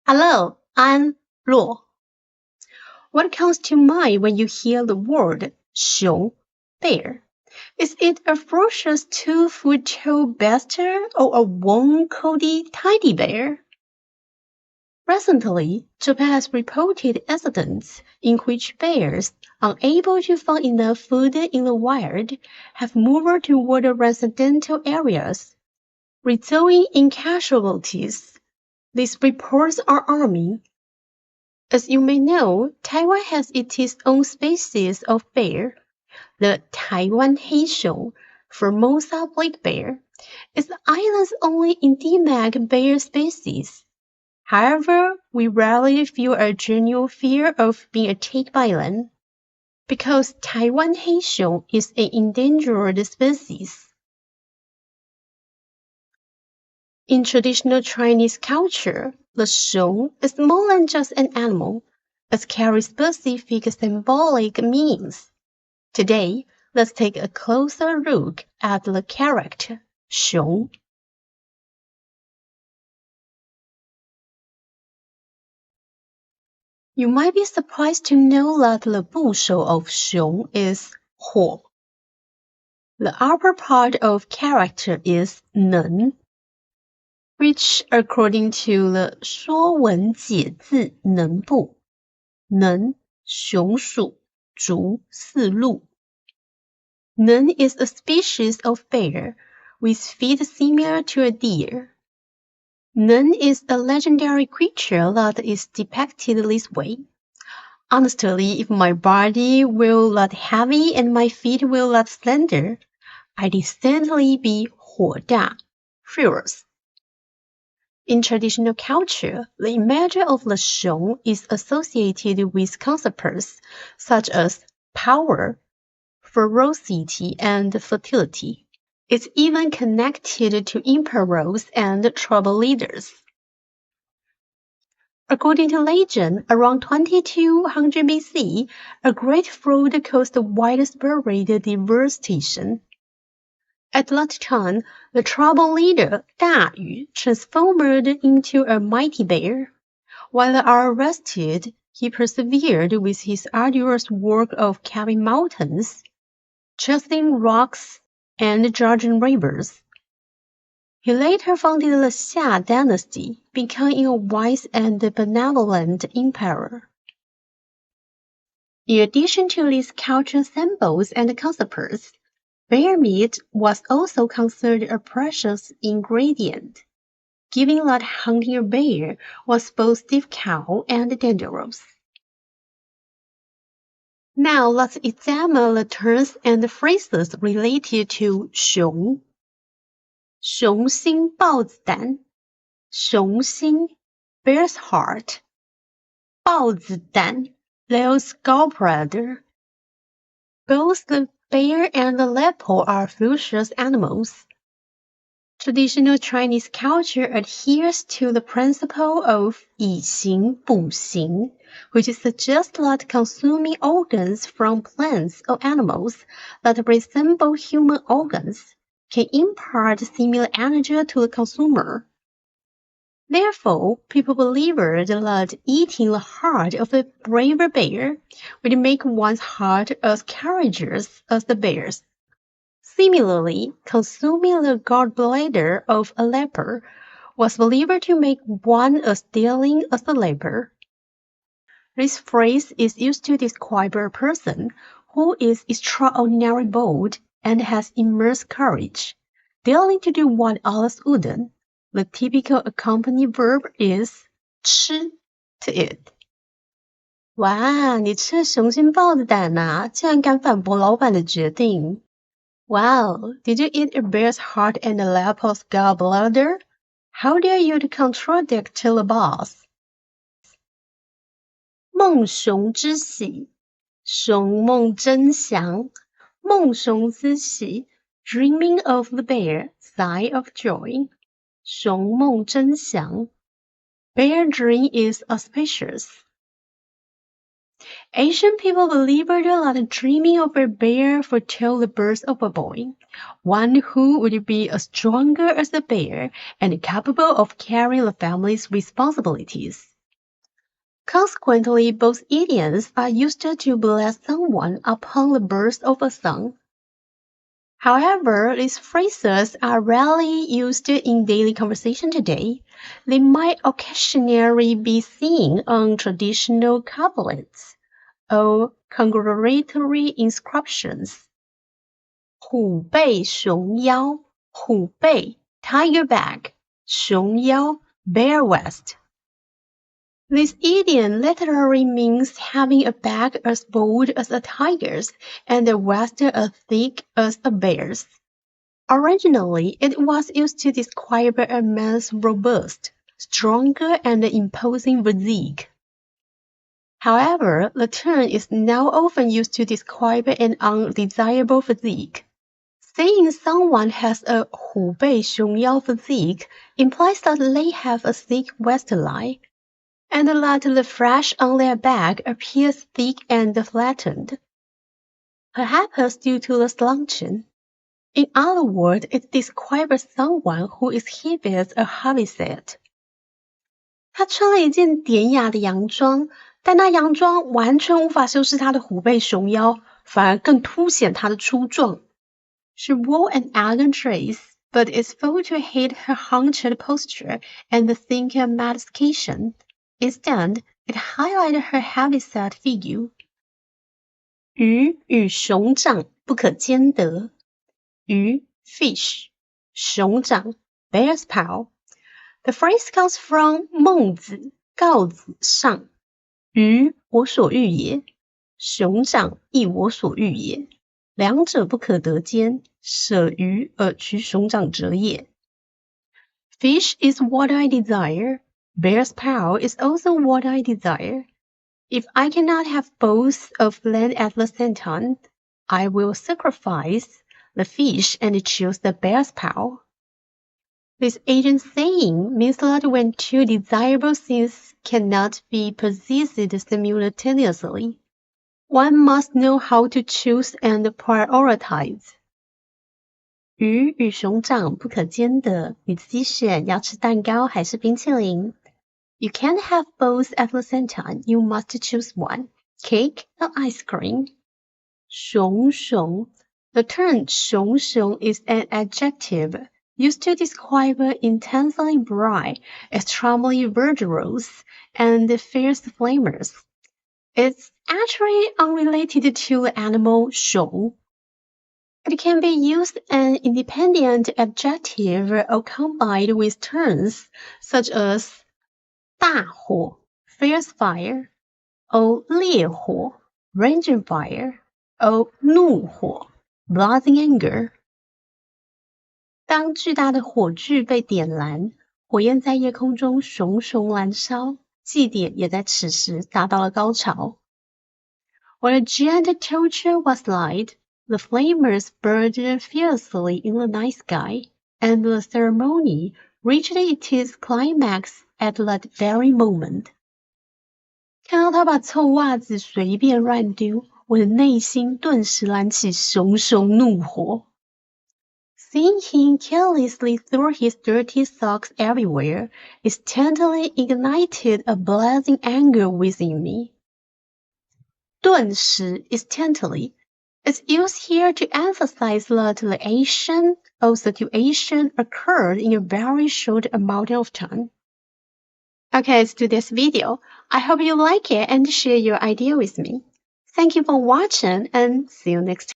Hello, I'm 洛. What comes to mind when you hear the word 熊, bear? Is it a ferocious 2-foot tall bastard or a warm, cozy teddy bear? Recently, Japan has reported incidents in which bears, unable to find enough food in the wild, have moved toward residential areas, resulting in casualties. These reports are alarming. As you may know, Taiwan has its own species of bear. The Taiwan 𝓆熊, Formosa black bear, is the island's only endemic bear species. However, we rarely feel a genuine fear of being attacked by them, because Taiwan 𝓆熊is an endangered species. In traditional Chinese culture, the xiong is more than just an animal. It carries specific symbolic meanings. Today, let's take a closer look at the character xiong. You might be surprised to know that the 部首 of 熊 is 火. The upper part of character is 能, which according to the 说文解字能部, 能, 熊属, 逐, 四路. None is a species of bear with feet similar to a deer. None is a legendary creature that is depicted this way. Honestly, if my body were that heavy and my feet were that slender, I'd instantly be 火大, furious. In traditional culture, the image of the xiong is associated with concepts such as power, ferocity, and fertility. It's even connected to emperors and tribal leaders. According to legend, around 2200 BC, a great flood caused widespread devastation. At that time, the tribal leader 大禹 transformed into a mighty bear. While arrested, he persevered with his arduous work of carving mountains, chasing rocks, and judging rivers. He later founded the Xia dynasty, becoming a wise and benevolent emperor. In addition to these cultural symbols and concepts, bear meat was also considered a precious ingredient, given that hunting a bear was both difficult and dangerous. Now let's examine the terms and phrases related to 熊. 熊心豹子胆, 熊心, bear's heart, 豹子胆, leo's gallbladder. Both the bear and the leopard are ferocious animals. Traditional Chinese culture adheres to the principle of 以形补形, which suggests that consuming organs from plants or animals that resemble human organs can impart similar energy to the consumer. Therefore, people believed that eating the heart of a brave bear would make one's heart as courageous as the bear's. Similarly, consuming the gallbladder of a leopard was believed to make one as daring as the leopard. This phrase is used to describe a person who is extraordinarily bold and has immense courage, daring to do what others wouldn't. The typical accompanying verb is 吃, to eat. 哇，你吃了熊心豹子胆啊，竟然敢反驳老板的决定。Wow, did you eat a bear's heart and a leopard's gallbladder? How dare you to contradict the boss? 梦熊之喜, 熊梦征祥, 梦熊之喜, dreaming of the bear, sigh of joy. 熊梦征祥, bear dream is auspicious. Asian people believed that dreaming of a bear foretell the birth of a boy, one who would be as stronger as the bear and capable of carrying the family's responsibilities. Consequently, both idioms are used to bless someone upon the birth of a son. However, these phrases are rarely used in daily conversation today. They might occasionally be seen on traditional couplets or congratulatory inscriptions. 虎背熊腰，虎背 tiger back, 熊腰 bear waist. This idiom literally means having a back as bold as a tiger's and a waist as thick as a bear's. Originally, it was used to describe a man's robust, stronger, and imposing physique. However, the term is now often used to describe an undesirable physique. Saying someone has a 虎背熊腰 physique implies that they have a thick waistline, and that the flesh on their back appears thick and flattened, perhaps due to the slouching. In other words, it describes someone who exhibits a heavy set. 他穿了一件典雅的洋装，但那洋装完全无法修饰他的虎背熊腰，反而更凸显他的粗壮。She wore an elegant dress, but it failed to hide her hunched posture and the thick emaciation. Instead, it highlighted her heavy-set figure. 鱼与熊掌不可兼得。鱼 fish, 熊掌 bear's paw. The phrase comes from 孟子告子上，鱼我所欲也，熊掌亦我所欲也，两者不可得兼，舍鱼而取熊掌者也。Fish is what I desire. Bear's paw is also what I desire. If I cannot have both of them at the same time, I will sacrifice the fish and choose the bear's paw. This ancient saying means that when two desirable things cannot be possessed simultaneously, one must know how to choose and prioritize. 鱼与熊掌不可兼得，你自己选要吃蛋糕还是冰淇淋。You can't have both at the same time. You must choose one, cake or ice cream. 熊熊 The term 熊熊 is an adjective used to describe intensely bright, extremely vigorous, and fierce flames. It's actually unrelated to the animal 熊. It can be used as an independent adjective or combined with terms such as 大火 fierce fire, or 烈火 raging fire, or 怒火 blazing anger. 当巨大的火炬被点燃，火焰在夜空中熊熊燃烧，祭典也在此时达到了高潮。When a giant torch was lighted, the flamers burned fiercely in the night sky, and the ceremony reached its climax at that very moment. 看到他把臭袜子随便乱丢，我的内心顿时燃起熊熊怒火。Seeing him carelessly throw his dirty socks everywhere instantly ignited a blazing anger within me. 顿时 instantly is used here to emphasize that the action or situation occurred in a very short amount of time. Okay, let's do this video. I hope you like it and share your idea with me. Thank you for watching and see you next time.